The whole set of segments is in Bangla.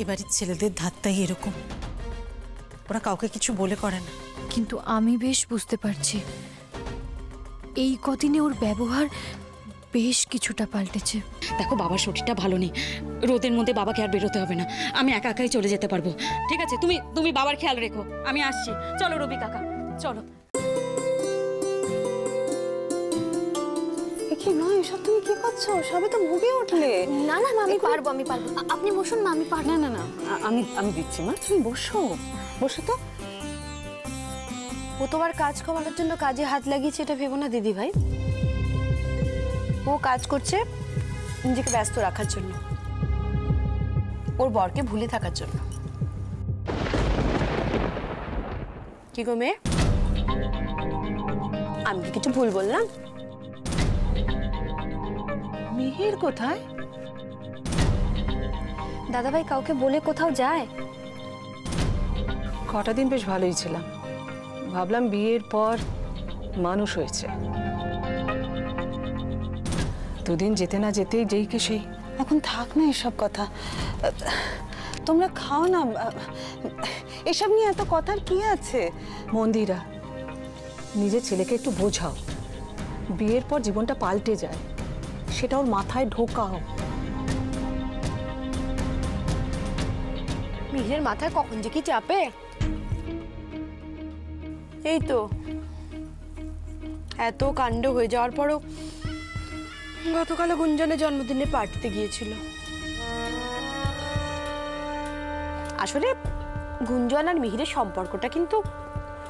এবারের ছেলেদের ধাত্তাই এরকম, ওরা কাউকে কিছু বলে করে না। কিন্তু আমি বেশ বুঝতে পারছি এই কদিনে ওর ব্যবহার বেশ কিছুটা পাল্টেছে। দেখো, বাবার শরীরটা ভালো নেই, রোদের মধ্যে বাবাকে আর বেরোতে হবে না, আমি একা একাই চলে যেতে পারবো। ঠিক আছে, তুমি তুমি বাবার খেয়াল রেখো, আমি আসছি। চলো রবি কাকা, চলো। কি নয়, এসব তুমি কি করছো? সবে তো ভুগে উঠলে। না না মা, আমি পারবো, আমি পারবো। আপনি বসুন মা, আমি পারবো। না না না, আমি আমি দিচ্ছি মা, তুমি বসো, বসো তো। ও তোমার কাজ কমানোর জন্য কাজে হাত লাগিয়েছে এটা ভেবো না দিদি ভাই। ও কাজ করছে নিজেকে ব্যস্ত রাখার জন্য, ওর বরকে ভুলে থাকার জন্য। কি গো মেয়ে, আমি কি কিছু ভুল বললাম? মিহির কোথায়? দাদাভাই কাউকে বলে কোথাও যায়? কটা দিন বেশ ভালোই ছিলাম, ভাবলাম বিয়ের পর মানুষ হয়েছে, দুদিন যেতে না যেতেই যেই কে সেই। এখন থাক না এসব কথা, তোমরা খাও না, এসব নিয়ে এত কথার কি আছে? মন্দিরা, নিজের ছেলেকে একটু বোঝাও, বিয়ের পর জীবনটা পাল্টে যায়, সেটা ওর মাথায় ঢোকাও। মিহিরের মাথায় কখন যে কি চাপে। এই তো এত কাণ্ড হয়ে যাওয়ার পরও গতকাল গুঞ্জনের জন্মদিনের পার্টিতে গিয়েছিল। আসলে গুঞ্জন আর মিহিরের সম্পর্কটা কিন্তু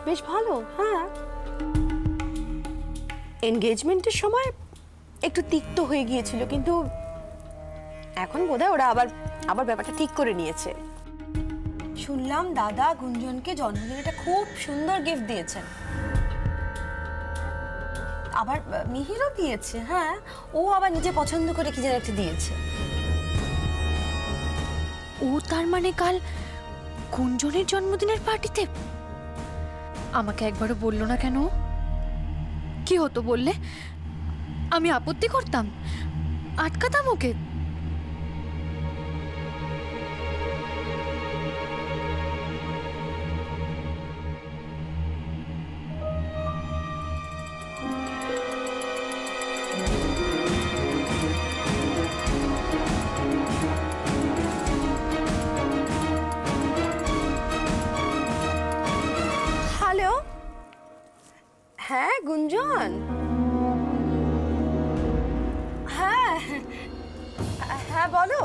বেশ ভালো। হ্যাঁ, এনগেজমেন্টের সময় একটু তিক্ত হয়ে গিয়েছিল, কিন্তু এখন বোধহয় ওরা আবার আবার ব্যাপারটা ঠিক করে নিয়েছে। শুনলাম দাদা গুঞ্জনকে জন্মদিনে একটা খুব সুন্দর গিফট দিয়েছেন, আবার মিহিরও দিয়েছে। হ্যাঁ, ও আবার নিজে পছন্দ করে কি যেন একটা দিয়েছে। ও তার মানে কাল গুঞ্জনের জন্মদিনের পার্টিতে? আমাকে একবারও বললো না কেন? কি হতো বললে? আমি আপত্তি করতাম, আটকাতাম ওকে। হ্যালো, হ্যাঁ গুঞ্জন, হ্যাঁ হ্যাঁ বলো।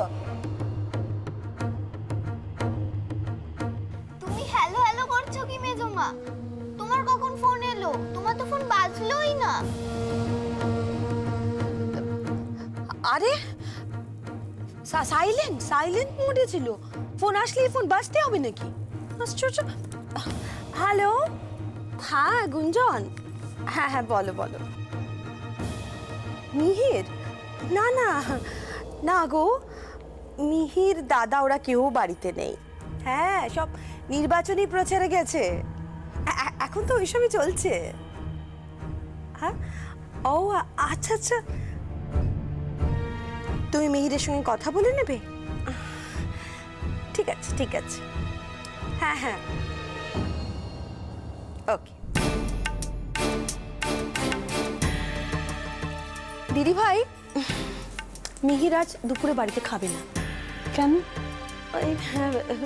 তুমি হ্যালো হ্যালো করছো কি মেজমা? তোমার কখন ফোন এলো? তোমার তো ফোন বাজলোই না। আরে সাইলেন্ট সাইলেন্ট মোডে ছিল, ফোন আসলেই ফোন বাজতে হবে নাকি? আশ্চর্য। হ্যালো, হ্যাঁ গুঞ্জন, হ্যাঁ হ্যাঁ বলো বলো। মিহির? না না না গো, মিহির দাদা ওরা কেউ বাড়িতে নেই। হ্যাঁ, সব নির্বাচনী প্রচারে গেছে, এখন তো ওইসবই চলছে। হ্যাঁ, ও আচ্ছা আচ্ছা, তুমি মিহিরের সঙ্গে কথা বলে নেবে। ঠিক আছে ঠিক আছে, হ্যাঁ হ্যাঁ ওকে। দিদি ভাই, মিহির আজ দুপুরে বাড়িতে খাবে না। কেন? ওই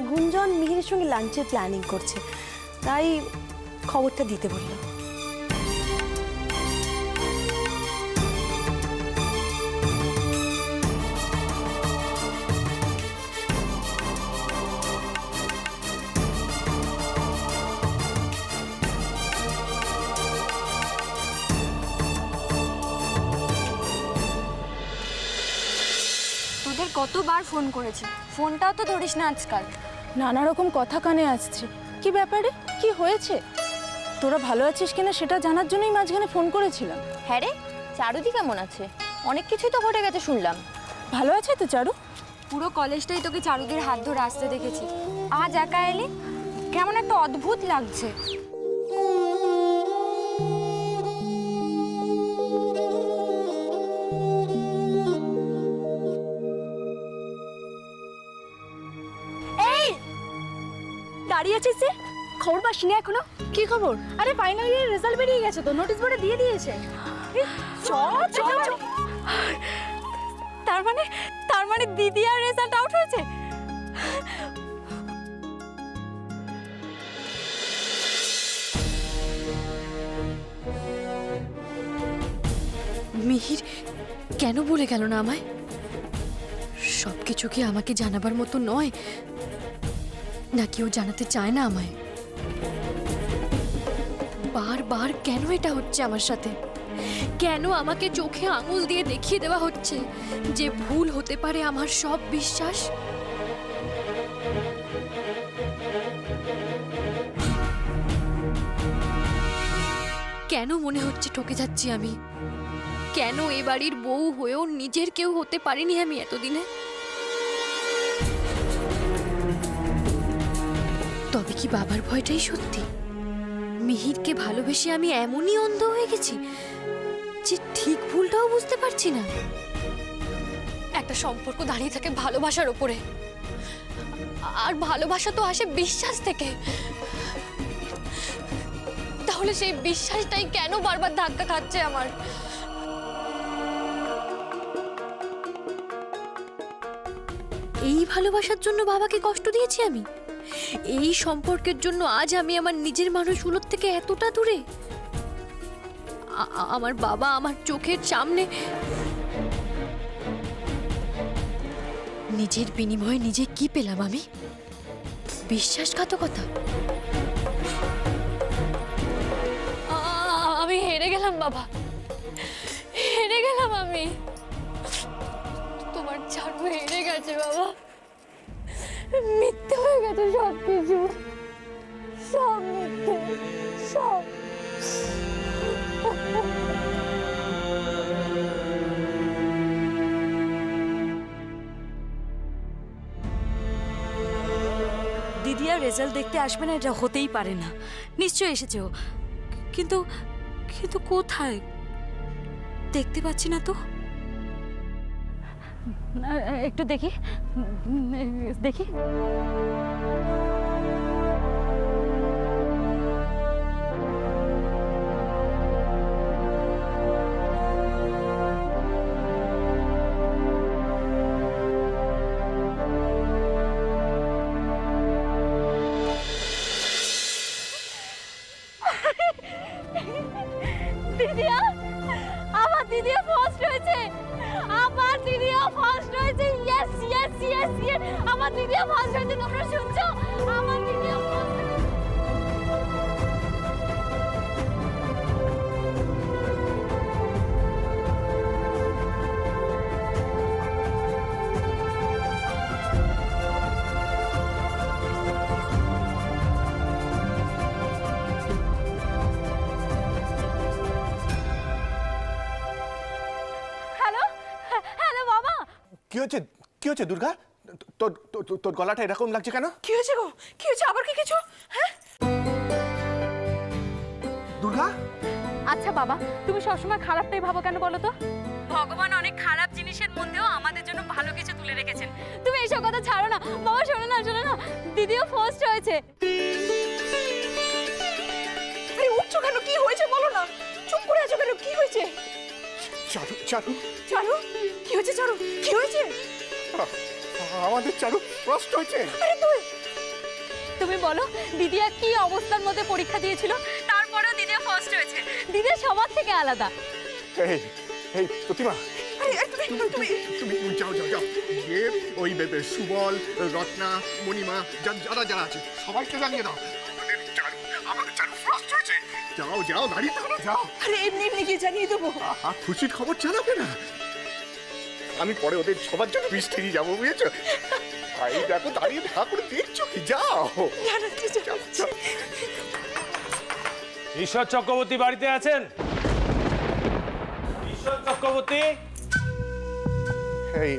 গুঞ্জন মিহিরের সঙ্গে লাঞ্চের প্ল্যানিং করছে, তাই খবরটা দিতে বললো। তোদের কতবার ফোন করেছি, ফোনটাও তো ধরিস না আজকাল। নানা রকম কথা কানে আসছে। কি ব্যাপারে, কি হয়েছে? তোরা ভালো আছিস কিনা সেটা জানার জন্যই মাঝখানে ফোন করেছিলাম। হ্যাঁ রে, চারুদি কেমন আছে? অনেক কিছুই তো ঘটে গেছে শুনলাম। ভালো আছে তো চারু? পুরো কলেজটাই তোকে চারুদের হাত ধরে আসতে দেখেছি, আজ একা এলি, কেমন একটা অদ্ভুত লাগছে। দাঁড়িয়ে আছিস যে? খবর পাসনি না এখনো? কি খবর? আরে ফাইনাল ইয়ার রেজাল্ট বেরিয়ে গেছে তো, নোটিশ বোর্ডে দিয়ে দিয়েছে। চল চল চল। তার মানে দিদি আর রেজাল্ট আউট হয়েছে। মিহির কেন বলে গেল না আমায়? সবকিছু কি আমাকে জানাবার মতো নয়, নাকি ও জানাতে চায় না আমায়? বারবার কেন এটা হচ্ছে আমার সাথে? কেন আমাকে চোখে আঙুল দিয়ে দেখিয়ে দেওয়া হচ্ছে যে ভুল হতে পারে আমার সব বিশ্বাস? কেন মনে হচ্ছে ঠকে যাচ্ছি আমি? কেন এ বাড়ির বউ হয়েও নিজের কেউ হতে পারিনি আমি এতদিনে? তবে কি বাবার ভয়টাই সত্যি? মিহিরকে ভালোবেসে আমি এমনই অন্ধ হয়ে গেছি যে ঠিক ভুলটাও বুঝতে পারছি না। একটা সম্পর্ক দাঁড়িয়ে থাকে ভালোবাসার ওপরে, আর ভালোবাসা তো আসে বিশ্বাস থেকে। তাহলে সেই বিশ্বাসটাই কেন বারবার ধাক্কা খাচ্ছে আমার? এই ভালোবাসার জন্য বাবাকে কষ্ট দিয়েছি আমি? এই সম্পর্কের জন্য আজ আমি আমার নিজের মানুষগুলোর থেকে এতটা দূরে? আমার বাবা আমার চোখের সামনে নিজের বিনিময়ে নিজে কি পেলাম আমি? বিশ্বাসঘাতকতা। আমি হেরে গেলাম বাবা, হেরে গেলাম আমি। তোমার চারু হেরে গেছে বাবা, মিথ্যে হয়ে গেছে সব কিছু, সব মিথ্যে, সব। দিদি আর রেজাল্ট দেখতে আসবে না এটা হতেই পারে না। নিশ্চয়ই এসেছে ও, কিন্তু কিন্তু কোথায় দেখতে পাচ্ছি না তো। একটু দেখি দেখি। দিদিয়া, আমার দিদিয়া ফার্স্ট হয়েছে, আমার দিদিয়া ফার্স্ট হয়েছে। ইয়েস ইয়েস ইয়েস ইয়েস, আমার দিদিয়া ফার্স্ট হয়েছে। তোমরা শুনছো? আমার দিদিয়া ফার্স্ট হয়েছে। হ্যালো হ্যালো বাবা। কি হচ্ছে দুর্গা? তোর তোর- তোর গলাটা এরকম লাগছে কেন? কি হয়েছে গো? কি হয়েছে? আবার কি কিছু? হ্যাঁ, দুর্গা, আচ্ছা বাবা, তুমি সবসময় খারাপটাই ভাবো কেন বলো তো? ভগবান অনেক খারাপ জিনিসের মধ্যেও আমাদের জন্য ভালো কিছু তুলে রেখেছেন। তুমি এইসব কথা ছাড়ো না বাবা। শোনো না শোনো না, দিদিও ফার্স্ট হয়েছে। আরে উঠছো কেন? কি হয়েছে বলো না, চুপ করে আছো কেন? কি হয়েছে? চারু চারু চারু, কি হয়েছে? চারু, কি হয়েছে? আমাদের চারু ফার্স্ট হয়েছে। আরে তুই তুমি বলো দিদিয়া কি অবস্থার মধ্যে পরীক্ষা দিয়েছিল, তারপরেও দিদিয়া ফার্স্ট হয়েছে। দিদিয়া সবার থেকে আলাদা। এই এই প্রতিমা, আরে তুমি তুমি তুমি যাও যাও যাও, গিয়ে ওই সুবল, রত্না, মণিমা, যারা যারা আছে সবাইকে জানিয়ে দাও আমাদের চারু ফার্স্ট হয়েছে। যাও যাও, দাঁড়িয়ে থাকো না, যাও। আরে এমনি এমনি গিয়ে জানিয়ে দেবো। খুশির খবর জানাবে না? আমি পরে ওদের সবার জন্য বৃষ্টি নিয়ে যাবো, বুঝেছো? এই দেখো, দাঁড়িয়ে ঠাকুর দেখছো কি? যাও যাও, যাও। ঈশ্বর চক্রবর্তী বাড়িতে আছেন? ঈশ্বর চক্রবর্তী, এই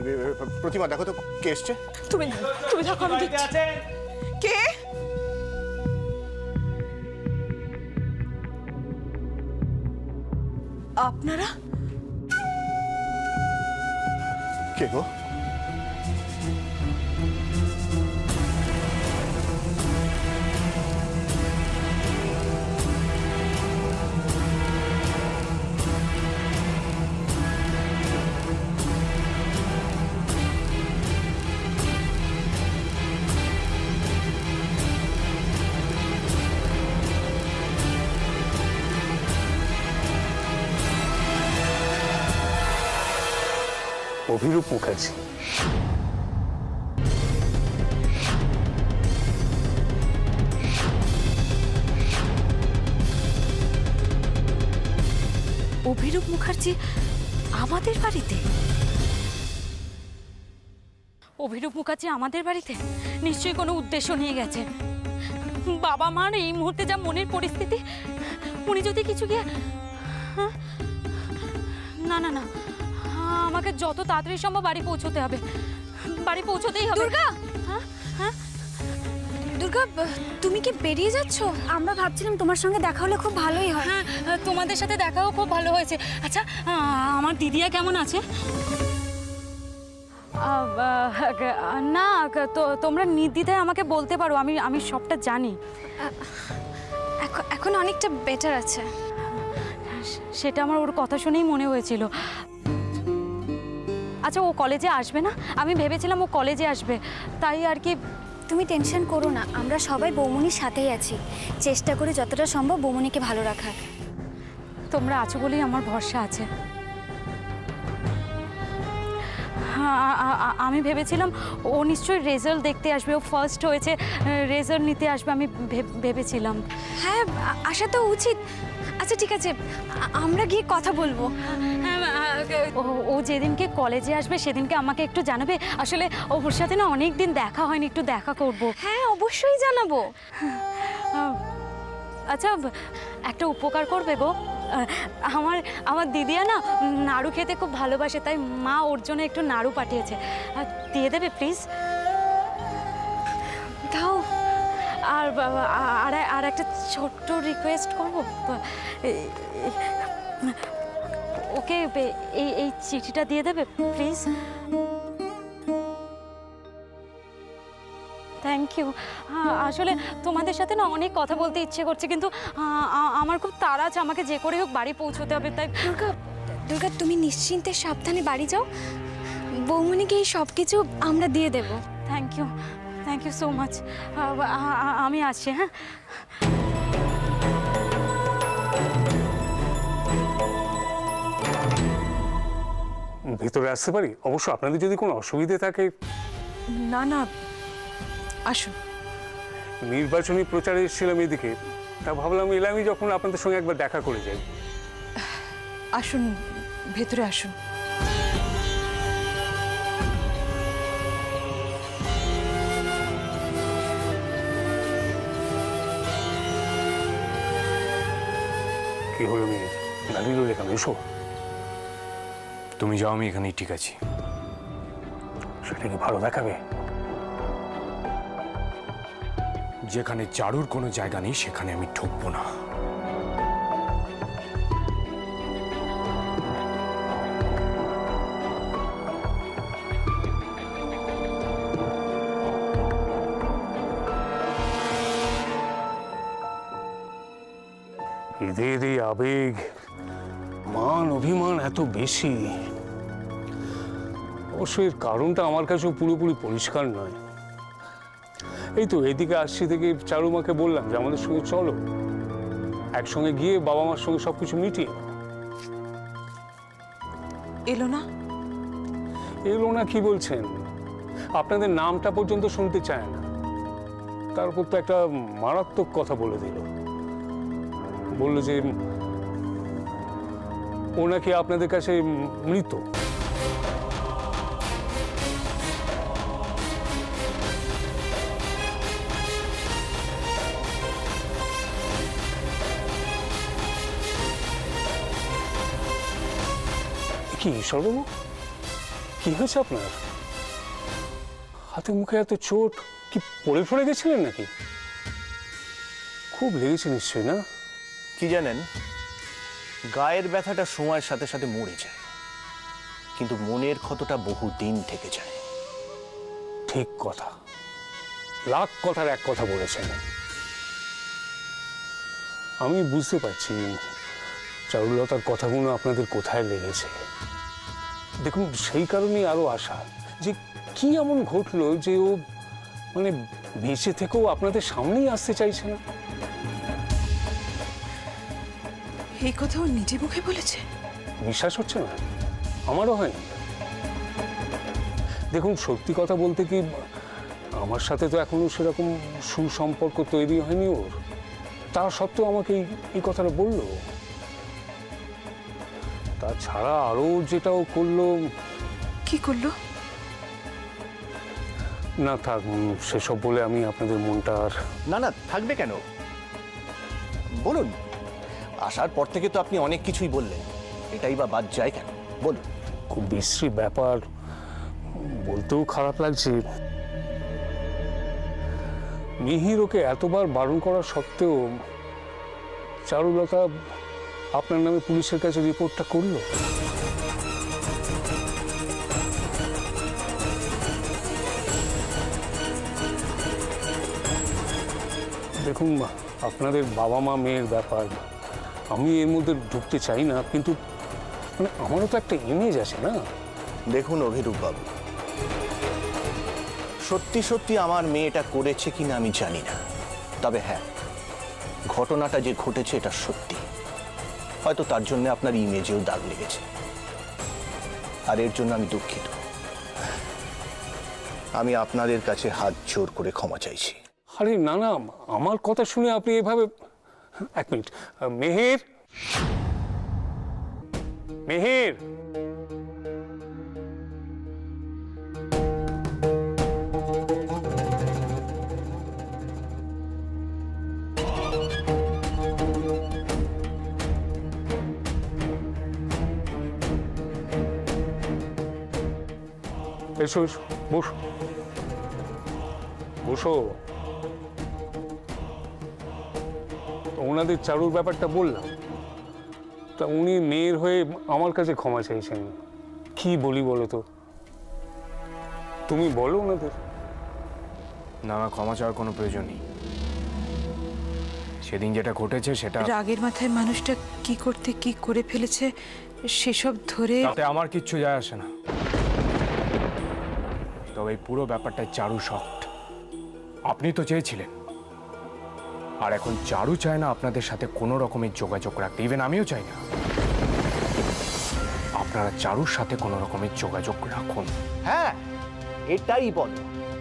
প্রতিমা দেখো তো কে এসছে। তুমি তুমি দেখো, আমি বাড়িতে দেখছি। আছেন? কে? আপনারা? কে গো? অভিরূপ মুখার্জি। অভিরূপ মুখার্জি আমাদের বাড়িতে? অভিরূপ মুখার্জি আমাদের বাড়িতে নিশ্চয়ই কোনো উদ্দেশ্য নিয়ে গেছে। বাবা মার এই মুহূর্তে যা মনের পরিস্থিতি, উনি যদি কিছু গিয়ে হ্যাঁ? না না না, আমাকে যত তাড়াতাড়ি সম্ভব বাড়ি পৌঁছতে হবে, বাড়ি পৌঁছতেই হবে। দুর্গা! হ্যাঁ হ্যাঁ, দুর্গা, তুমি কি বেরিয়ে যাচ্ছ? আমরা ভাবছিলাম তোমার সঙ্গে দেখা হলে খুব ভালোই হয়। হ্যাঁ তোমাদের সাথে দেখাও খুব ভালো হয়েছে। আচ্ছা আমার দিদিয়া কেমন আছে? না তোমরা নির্দ্বিধায় আমাকে বলতে পারো, আমি সবটা জানি। এখন অনেকটা বেটার আছে। সেটা আমার ওর কথা শুনেই মনে হয়েছিল। আচ্ছা ও কলেজে আসবে না? আমি ভেবেছিলাম ও কলেজে আসবে, তাই আর কি। তুমি টেনশন করো না, আমরা সবাই বৌমনির সাথেই আছি। চেষ্টা করি যতটা সম্ভব বৌমনিকে ভালো রাখার। তোমরা আছো বলেই আমার ভরসা আছে। আমি ভেবেছিলাম ও নিশ্চয়ই রেজাল্ট দেখতে আসবে, ও ফার্স্ট হয়েছে, রেজাল্ট নিতে আসবে, আমি ভেবেছিলাম। হ্যাঁ, আসা তো উচিত। আচ্ছা ঠিক আছে, আমরা গিয়ে কথা বলবো। ও যেদিনকে কলেজে আসবে সেদিনকে আমাকে একটু জানাবে। আসলে ওর সাথে না অনেক দিন দেখা হয়নি, একটু দেখা করব। হ্যাঁ অবশ্যই জানাবো। আচ্ছা একটা উপকার করবে গো, আমার দিদিয়া না নাড়ু খেতে খুব ভালোবাসে, তাই মা ওর জন্য একটু নাড়ু পাঠিয়েছে, দিয়ে দেবে প্লিজ? দাও। আর একটা ছোট্ট রিকোয়েস্ট করবো, ওকে এই চিঠিটা দিয়ে দেবে প্লিজ? Thank you. আসলে তোমাদের সাথে না অনেক কথা বলতে ইচ্ছে করছে, কিন্তু আমার খুব তাড়া আছে, আমাকে যে করে হোক বাড়ি পৌঁছতে হবে। তাই দুর্গা, তুমি নিশ্চিন্তে সাবধানে বাড়ি যাও। বৌমনিকে এই সব কিছু আমরা দিয়ে দেব। Thank you so much. আমি আসছি। হ্যাঁ ভেতরে আসতে পারি? অবশ্য আপনাদের যদি কোনো অসুবিধে থাকে। না না, আসুন। নির্বাচনী প্রচারে এসেছিলাম এদিকে, তা ভাবলাম এলামই যখন আপনাদের সঙ্গে একবার দেখা করে যাই। আসুন, ভেতরে আসুন। কি হলো মেয়ে, দাঁড়িয়ে রইলে কেন? এসো। তুমি যাও, আমি এখানেই ঠিক আছি। সেটা কি ভালো দেখাবে? যেখানে চারুর কোনো জায়গা নেই সেখানে আমি ঢুকবো না। এদের এই আবেগ, মান অভিমান এত বেশি, অবশ্য এর কারণটা আমার কাছেও পুরোপুরি পরিষ্কার নয়। এই তো এদিকে আসছি থেকে চারুমাকে বললাম যে আমাদের সঙ্গে চলো, একসঙ্গে গিয়ে বাবা মার সঙ্গে সবকিছু মিটিয়ে। এলো না? এলো না কি বলছেন? আপনাদের নামটা পর্যন্ত শুনতে চায় না। তারপর তো একটা মারাত্মক কথা বলে দিল, বললো যে ও নাকি আপনাদের কাছে মৃত। কি সর্ববাবু, কি হয়েছে আপনার? হাতে মুখে এত চোট, কি পড়ে ফড়ে গেছিলেন নাকি? খুব লেগেছে নিশ্চয়ই, না? কি জানেন, গায়ের ব্যথাটা সময়ের সাথে সাথে মরে যায়, কিন্তু মনের ক্ষতটা বহুদিন থেকে যায়। ঠিক কথা, লাখ কথার এক কথা বলেছেন। আমি বুঝতে পারছি চারুলতার কথাগুলো আপনাদের কোথায় লেগেছে। দেখুন, সেই কারণেই আরো আশা যে কি এমন ঘটলো যে ও মানে বেঁচে থেকেও আপনাদের সামনেই আসতে চাইছে না। এই কথা ও নিজে মুখে বলেছে? বিশ্বাস হচ্ছে না? আমারও হয়নি। দেখুন সত্যি কথা বলতে কি, আমার সাথে তো এখনো সেরকম সুসম্পর্ক তৈরি হয়নি ওর। তা সত্ত্বেও আমাকে এই কথাটা বললো। তাছাড়া আরও যেটাও করলো। কি করলো? না থাক, সেসব বলে আমি আপনাদের মনটা আর। না না, থাকবে কেন, বলুন। আসার পর থেকে তো আপনি অনেক কিছুই বললেন, এটাই বা বাদ যায় কেন, বলুন। খুব বিশ্রী ব্যাপার, বলতেও খারাপ লাগছে। মিহির ওকে এতবার বারণ করা সত্ত্বেও চারুলতা আপনার নামে পুলিশের কাছে রিপোর্টটা করলো। দেখুন, আপনাদের বাবা মা মেয়ের ব্যাপার, আমি এর মধ্যে ঢুকতে চাই না, কিন্তু মানে আমারও তো একটা ইমেজ আছে না। দেখুন অভিরূপ বাবু, সত্যি সত্যি আমার মেয়েটা করেছে কিনা আমি জানি না, তবে হ্যাঁ, ঘটনাটা যে ঘটেছে এটা সত্যি। হয়তো তার জন্য আপনার ইমেজেও দাগ লেগেছে, আর এর জন্য আমি দুঃখিত। আমি আপনাদের কাছে হাত জোর করে ক্ষমা চাইছি। আরে না না, আমার কথা শুনে আপনি এভাবে। এক মিনিট, মেহের, মেহের, এসো এসো, বসো বসো। ওনাদের চারুর ব্যাপারটা বললাম, তা উনি মেয়ের হয়ে আমার কাছে ক্ষমা চাইছেন। কি বলি বলো তো, তুমি বলো ওনাদের। না, আমার ক্ষমা চাওয়ার কোনো প্রয়োজন নেই। সেদিন যেটা ঘটেছে সেটা রাগের মাথায় মানুষটা কি করতে কি করে ফেলেছে সেসব ধরে তাতে আমার কিচ্ছু যায় আসে না। তবে এই পুরো ব্যাপারটায় চারু শক্ট। আপনি তো চেয়েছিলেন, আর এখন চারু চায় না আপনাদের সাথে কোনো রকমের যোগাযোগ রাখতে। ইভেন আমিও চাই না। আপনারা চারুর সাথে কোনো রকমের যোগাযোগ রাখুন। হ্যাঁ, এটাই বলো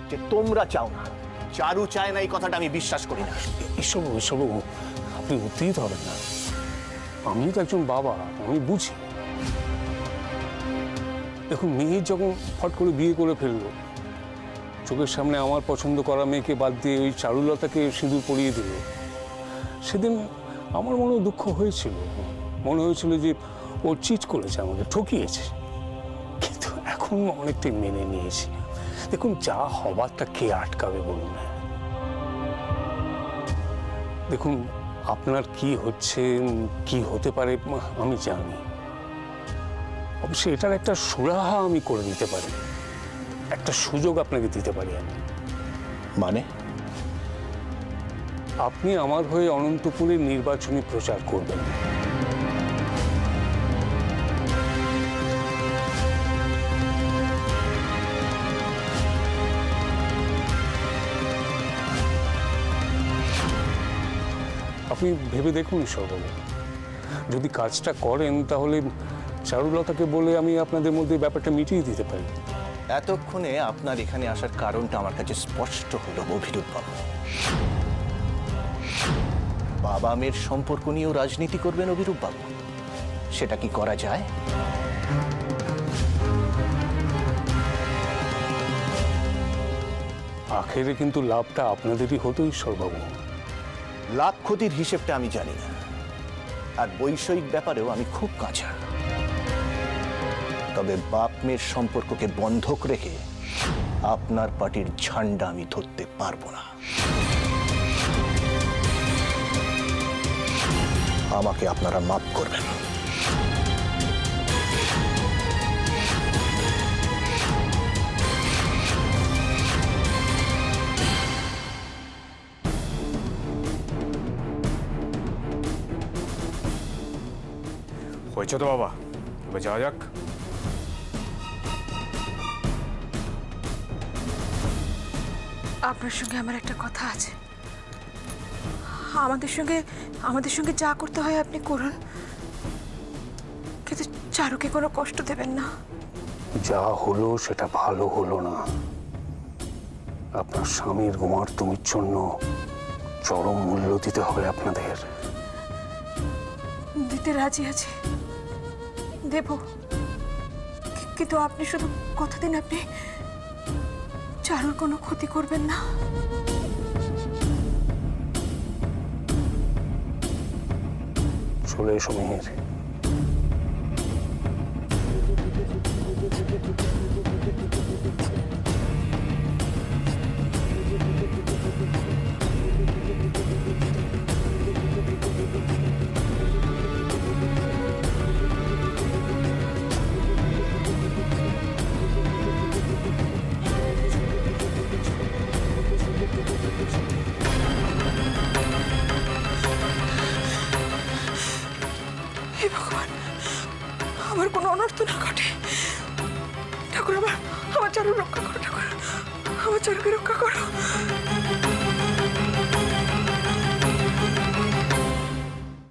যে তোমরা চাও না। চারু চায় না এই কথাটা আমি বিশ্বাস করি না। এসব এসব আপনি উত্তেজিত হবেন না। আমিও তো একজন বাবা, আমি বুঝি। দেখুন, মেয়ের যখন ফট করে বিয়ে করে ফেললো, চোখের সামনে আমার পছন্দ করা মেয়েকে বাদ দিয়ে ওই চারুলতাকে সিঁদুর পরিয়ে দিল, সেদিন আমার মনেও দুঃখ হয়েছিল। মনে হয়েছিল যে ও চিট করেছে, আমাকে ঠকিয়েছে। কিন্তু এখন অনেকটাই মেনে নিয়েছি। দেখুন, যা হবার তা কে আটকাবে বলুন। দেখুন, আপনার কি হচ্ছে কি হতে পারে আমি জানি। অবশ্যই এটার একটা সুরাহা আমি করে দিতে পারি, একটা সুযোগ আপনাকে দিতে পারি আমি। মানে? আপনি আমার হয়ে অনন্তপুরে নির্বাচনী প্রচার করবেন। আপনি ভেবে দেখুন সর্বদা, যদি কাজটা করেন তাহলে চারুলতাকে বলে আমি আপনাদের মধ্যে ব্যাপারটা মিটিয়ে দিতে পারি। এতক্ষণে আপনার এখানে আসার কারণটা আমার কাছে স্পষ্ট হলো অভিরূপ বাবু। বাবা মেয়ের সম্পর্ক নিয়েও রাজনীতি করবেন অভিরূপ বাবু, সেটা কি করা যায়? আখেরে কিন্তু লাভটা আপনাদেরই হতো ঈশ্বরবাবু। লাভ ক্ষতির হিসেবটা আমি জানি না, আর বৈষয়িক ব্যাপারেও আমি খুব কাঁচা। তবে বাপ মেয়ের সম্পর্ককে বন্ধক রেখে আপনার পার্টির ঝান্ডা আমি ধরতে পারবো না। আমাকে আপনারা মাফ করবেন। হয়েছে তো বাবা, এবার যাওয়া যাক। আপনার সঙ্গে আমার একটা কথা আছে। আমাদের সঙ্গে যা করতে হয় আপনি করুন, কিন্তু চারুকে কোনো কষ্ট দেবেন না। যা হলো সেটা ভালো হলো না। আপনার স্বামীর গোমার্তমির জন্য চরম মূল্য দিতে হবে আপনাদের। দিতে রাজি আছে, দেব, কিন্তু আপনি শুধু কথা দিন আপনি চারুর কোনো ক্ষতি করবেন না। চলে এসো মিহির। হে ভগবান, আমার কোনো অনর্থ না ঘটে। ঠাকুর, আমার চারু রক্ষা করো, ঠাকুর, আমার চারুকে রক্ষা করো।